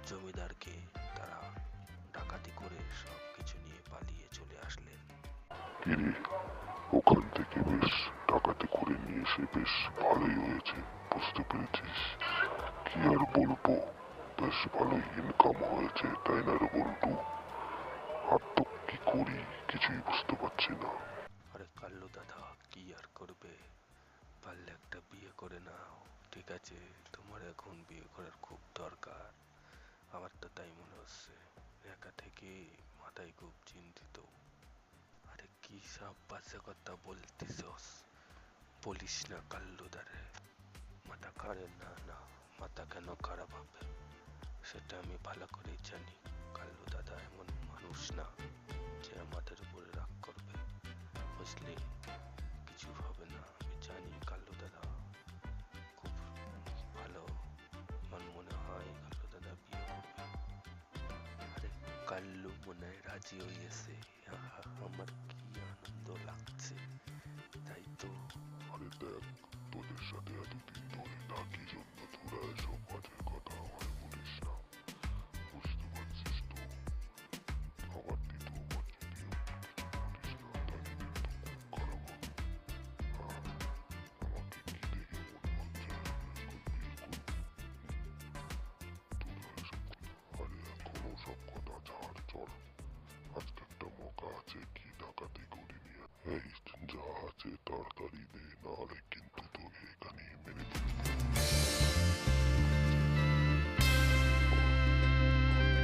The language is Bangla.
জমিদারকে তারা ডাকাতি করে সবকিছু নিয়ে পালিয়ে চলে আসলেন। কিরে, ওখান থেকে বেশ ডাকাতি করে নিয়ে এসে বেশ ভালোই হয়েছে, বুঝতে পেরেছিস? কি আর বলবো, বেশ ভালোই ইনকাম হয়েছে, তাই না রে বল্টু? আর তো কি করি কিছুই বুঝতে পারছি না। আরে কাল্লু দাদা, কি আর করবে, পারলে একটা বিয়ে করে নাও। ঠিক আছে, তোমার এখন বিয়ে করার খুব দরকার। আমার তো তাই মনে হচ্ছে, একা থেকে মাথায় খুব চিন্তিত। আরে কি সব বাজে কথা বলতেছস, বলিস না কাল্লু দারে। মাথা খারাপ না, না মাথা কেন খারাপ হবে সেটা আমি ভালো করেই জানি। কাল্লু দাদা এমন মানুষ না যে আমাদের উপরে রাগ করবে, বুঝলি? কিছু হবে না, আমি জানি কাল্লু দাদা খুব ভালো। আমার মনে হয় কাল্লু দাদা বিয়ে করবে। আরে কাল্লু মনে হয় রাজি হয়েছে। আহা, আমার কি আনন্দ লাগছে, তাই তো। আরে দেখ, তোদের সাথে এতদিন ধরে থাকি জন্য তোরা এসব বাজে কথা